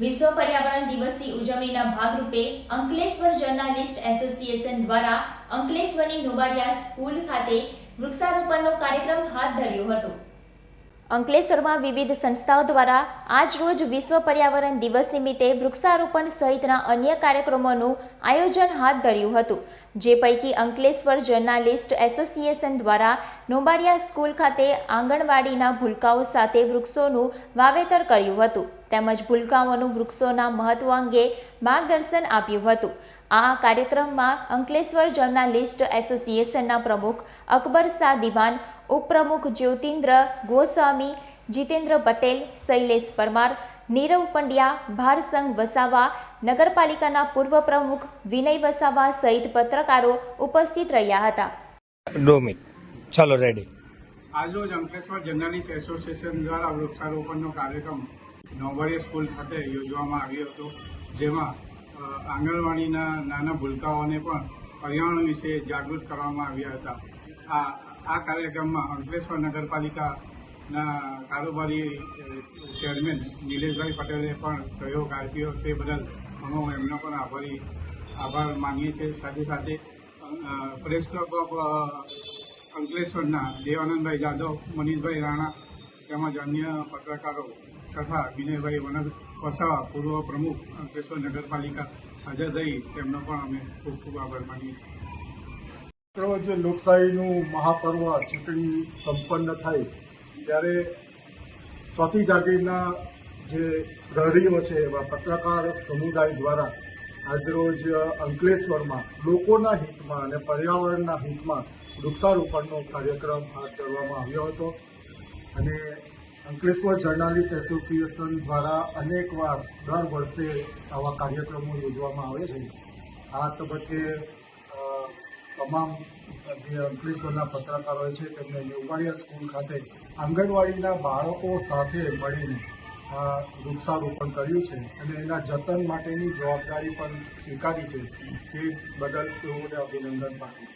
વિશ્વ પર્યાવરણ દિવસની ઉજવણીના ભાગરૂપે અંકલેશ્વર જર્નાલિસ્ટ એસોસિએશન દ્વારા અંકલેશ્વરની નોબાડિયા સ્કૂલ ખાતે વૃક્ષારોપણનો કાર્યક્રમ હાથ ધર્યો હતો। અંકલેશ્વરમાં વિવિધ સંસ્થાઓ દ્વારા આજ રોજ વિશ્વ પર્યાવરણ દિવસ નિમિત્તે વૃક્ષારોપણ સહિતના અન્ય કાર્યક્રમોનું આયોજન હાથ ધર્યું હતું, જે પૈકી અંકલેશ્વર જર્નાલિસ્ટ એસોસિએશન દ્વારા નોબાડિયા સ્કૂલ ખાતે આંગણવાડીના ભૂલકાઓ સાથે વૃક્ષોનું વાવેતર કર્યું હતું, તેમજ ભૂલકાઓનું વૃક્ષોના મહત્વ અંગે માર્ગદર્શન આપ્યું હતું। આ કાર્યક્રમમાં અંકલેશ્વર જર્નાલિસ્ટ એસોસિએશનના પ્રમુખ અકબર શાહ દિવાન, ઉપપ્રમુખ જ્યોતિન્દ્ર ગોસ્વામી, જીતેન્દ્ર પટેલ, શૈલેષ પરમાર, નીરવ પંડ્યા, ભારસંઘ વસાવા, નગરપાલિકાના પૂર્વ પ્રમુખ વિનય વસાવા સહિત પત્રકારો ઉપસ્થિત રહ્યા હતા। 2 મિનિટ ચાલો રેડી। આજરોજ અંકલેશ્વર જર્નાલિસ્ટ એસોસિએશન દ્વારા વૃક્ષારોપણનો કાર્યક્રમ નોબાડિયા સ્કૂલ ખાતે યોજવામાં આવ્યો હતો, જેમાં આંગણવાડીના નાના ભૂલકાઓને પણ પર્યાવરણ વિશે જાગૃત કરવામાં આવ્યા હતા। આ કાર્યક્રમમાં અંકલેશ્વર નગરપાલિકાના કારોબારી ચેરમેન નિલેશભાઈ પટેલે પણ સહયોગ આપ્યો, તે બદલ અમે એમનો પણ આભાર માનીએ છીએ। સાથે સાથે પ્રેસ ક્લબ ઓફ અંકલેશ્વરના દેવાનંદભાઈ જાદવ, મનીષભાઈ રાણા તેમજ અન્ય પત્રકારો તથા વિનયભાઈ વસાવા, પૂર્વ પ્રમુખ અંકલેશ્વર નગરપાલિકા હાજર રહી, તેમનો પણ અમે ખૂબ ખૂબ આભાર માનીએ છીએ। રોજ લોકશાહીનું મહાપર્વ ચૂંટણી સંપન્ન થાય ત્યારે ચોથી જાગીરના જે પ્રહરીઓ છે એવા પત્રકાર સમુદાય દ્વારા આજરોજ અંકલેશ્વરમાં લોકોના હિતમાં અને પર્યાવરણના હિતમાં વૃક્ષારોપણનો કાર્યક્રમ હાથ ધરવામાં આવ્યો હતો અને અંકલેશ્વર જર્નાલિસ્ટ એસોસિએશન દ્વારા અનેકવાર દર વર્ષે આવા કાર્યક્રમો યોજવામાં આવે છે। આ તબક્કે તમામ જે અંકલેશ્વરના પત્રકારો છે તેમને નોબાડિયા સ્કૂલ ખાતે આંગણવાડીના બાળકો સાથે મળીને આ વૃક્ષારોપણ કર્યું છે અને એના જતન માટેની જવાબદારી પણ સ્વીકારી છે, તે બદલ તેઓને અભિનંદન પાઠવું।